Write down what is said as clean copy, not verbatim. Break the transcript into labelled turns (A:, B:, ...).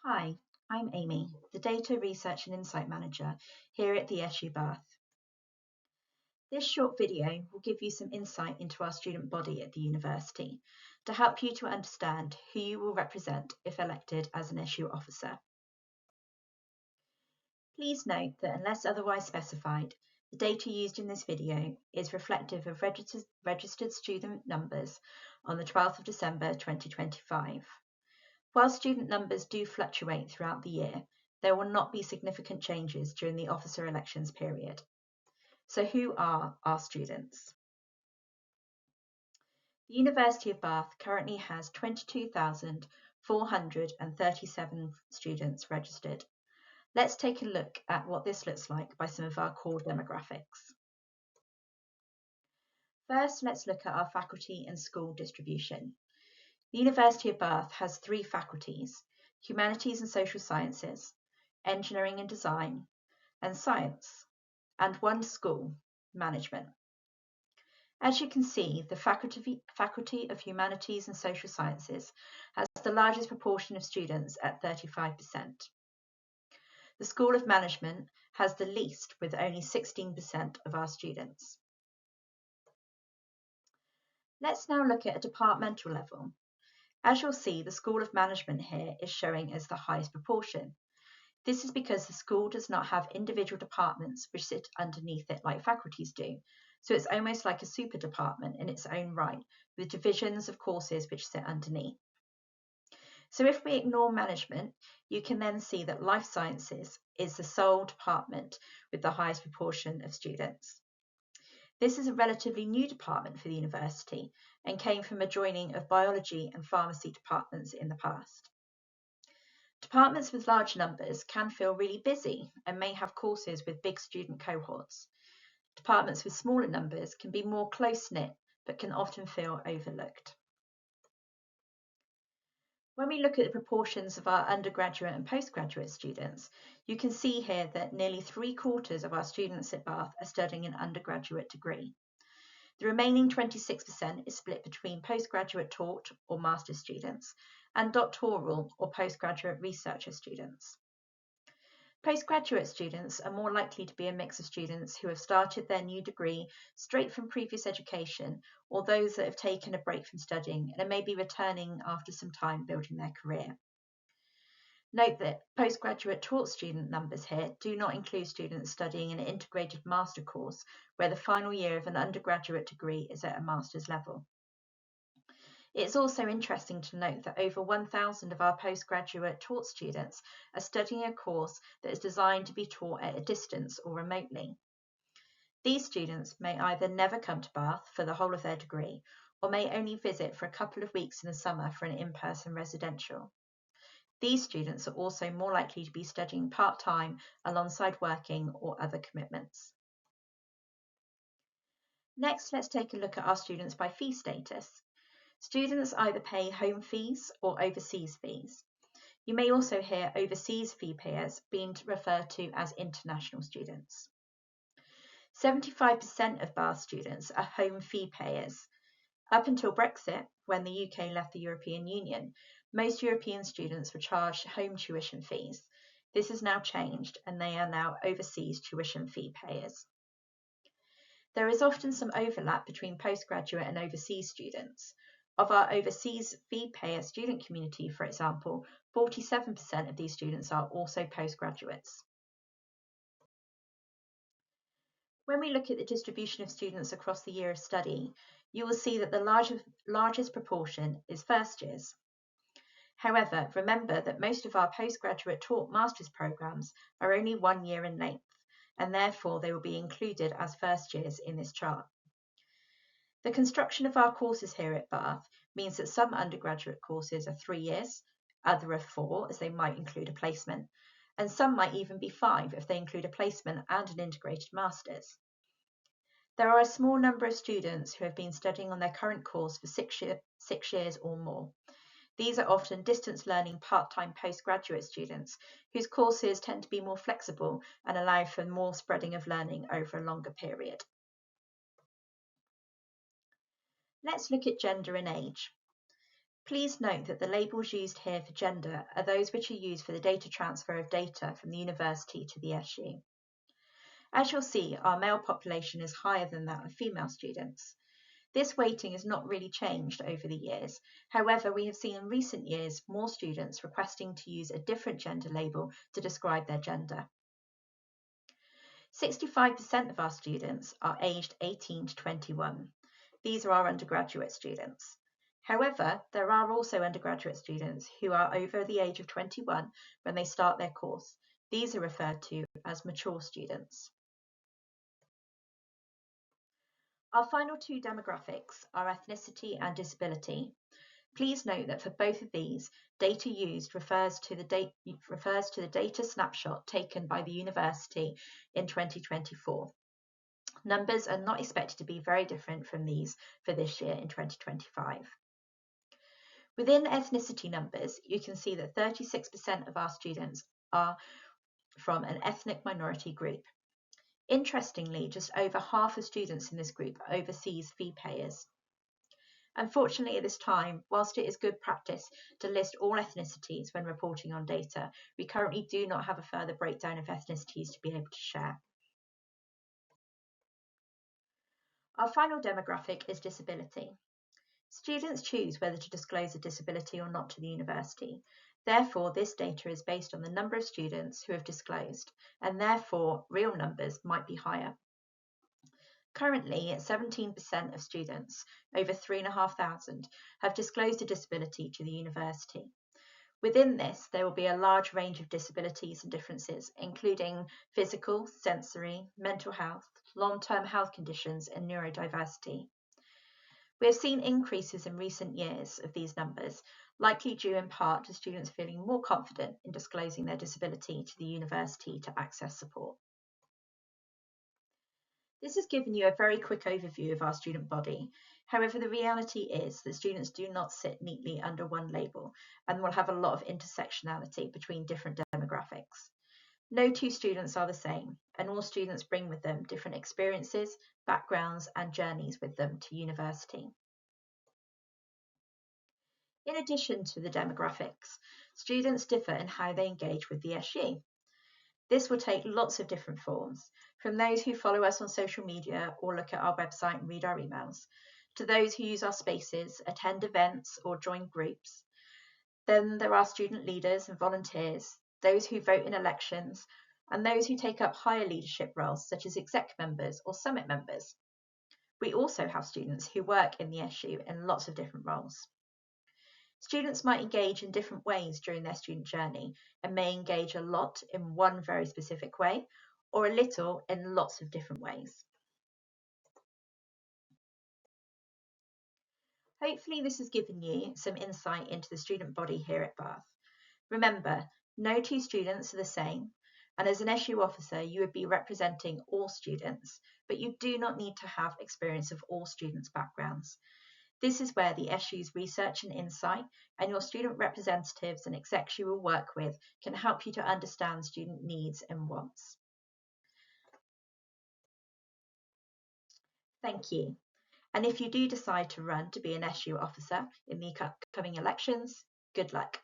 A: Hi, I'm Amy, the Data Research and Insight Manager here at the SU Bath. This short video will give you some insight into our student body at the university to help you to understand who you will represent if elected as an SU officer. Please note that unless otherwise specified, the data used in this video is reflective of registered student numbers on the 12th of December 2025. While student numbers do fluctuate throughout the year, there will not be significant changes during the officer elections period. So who are our students? The University of Bath currently has 22,437 students registered. Let's take a look at what this looks like by some of our core demographics. First, let's look at our faculty and school distribution. The University of Bath has 3 faculties: Humanities and Social Sciences, Engineering and Design, and Science, and 1 school, Management. As you can see, the Faculty of Humanities and Social Sciences has the largest proportion of students at 35%. The School of Management has the least, with only 16% of our students. Let's now look at a departmental level. As you'll see, the School of Management here is showing as the highest proportion. This is because the school does not have individual departments which sit underneath it like faculties do, so it's almost like a super department in its own right, with divisions of courses which sit underneath. So if we ignore management, you can then see that life sciences is the sole department with the highest proportion of students. This is a relatively new department for the university and came from a joining of biology and pharmacy departments in the past. Departments with large numbers can feel really busy and may have courses with big student cohorts. Departments with smaller numbers can be more close-knit but can often feel overlooked. When we look at the proportions of our undergraduate and postgraduate students, you can see here that nearly 3/4 of our students at Bath are studying an undergraduate degree. The remaining 26% is split between postgraduate taught or master's students and doctoral or postgraduate researcher students. Postgraduate students are more likely to be a mix of students who have started their new degree straight from previous education, or those that have taken a break from studying and are maybe returning after some time building their career. Note that postgraduate taught student numbers here do not include students studying an integrated master course, where the final year of an undergraduate degree is at a master's level. It's also interesting to note that over 1,000 of our postgraduate taught students are studying a course that is designed to be taught at a distance or remotely. These students may either never come to Bath for the whole of their degree, or may only visit for a couple of weeks in the summer for an in-person residential. These students are also more likely to be studying part-time alongside working or other commitments. Next, let's take a look at our students by fee status. Students either pay home fees or overseas fees. You may also hear overseas fee payers being referred to as international students. 75% of Bath students are home fee payers. Up until Brexit, when the UK left the European Union, most European students were charged home tuition fees. This has now changed and they are now overseas tuition fee payers. There is often some overlap between postgraduate and overseas students. Of our overseas fee payer student community, for example, 47% of these students are also postgraduates. When we look at the distribution of students across the year of study, you will see that the largest proportion is first years. However, remember that most of our postgraduate taught master's programs are only 1 year in length, and therefore they will be included as first years in this chart. The construction of our courses here at Bath means that some undergraduate courses are 3 years, other are 4 as they might include a placement, and some might even be 5 if they include a placement and an integrated master's. There are a small number of students who have been studying on their current course for 6 years or more. These are often distance learning part-time postgraduate students whose courses tend to be more flexible and allow for more spreading of learning over a longer period. Let's look at gender and age. Please note that the labels used here for gender are those which are used for the data transfer of data from the university to the SU. As you'll see, our male population is higher than that of female students. This weighting has not really changed over the years. However, we have seen in recent years more students requesting to use a different gender label to describe their gender. 65% of our students are aged 18 to 21. These are our undergraduate students. However, there are also undergraduate students who are over the age of 21 when they start their course. These are referred to as mature students. Our final two demographics are ethnicity and disability. Please note that for both of these, data used refers to the data snapshot taken by the university in 2024. Numbers are not expected to be very different from these for this year in 2025. Within ethnicity numbers, you can see that 36% of our students are from an ethnic minority group. Interestingly, just over half of students in this group are overseas fee payers. Unfortunately, at this time, whilst it is good practice to list all ethnicities when reporting on data, we currently do not have a further breakdown of ethnicities to be able to share. Our final demographic is disability. Students choose whether to disclose a disability or not to the university. Therefore, this data is based on the number of students who have disclosed, and therefore real numbers might be higher. Currently, 17% of students, over 3,500, have disclosed a disability to the university. Within this, there will be a large range of disabilities and differences, including physical, sensory, mental health, long-term health conditions, and neurodiversity. We have seen increases in recent years of these numbers, likely due in part to students feeling more confident in disclosing their disability to the university to access support. This has given you a very quick overview of our student body. However, the reality is that students do not sit neatly under one label and will have a lot of intersectionality between different demographics. No two students are the same, and all students bring with them different experiences, backgrounds, and journeys with them to university. In addition to the demographics, students differ in how they engage with the SU. This will take lots of different forms, from those who follow us on social media or look at our website and read our emails, to those who use our spaces, attend events, or join groups. Then there are student leaders and volunteers, those who vote in elections, and those who take up higher leadership roles, such as exec members or summit members. We also have students who work in the SU in lots of different roles. Students might engage in different ways during their student journey and may engage a lot in one very specific way or a little in lots of different ways. Hopefully this has given you some insight into the student body here at Bath. Remember, no two students are the same, and as an SU officer you would be representing all students, but you do not need to have experience of all students' backgrounds. This is where the SU's research and insight and your student representatives and execs you will work with can help you to understand student needs and wants. Thank you. And if you do decide to run to be an SU officer in the upcoming elections, good luck.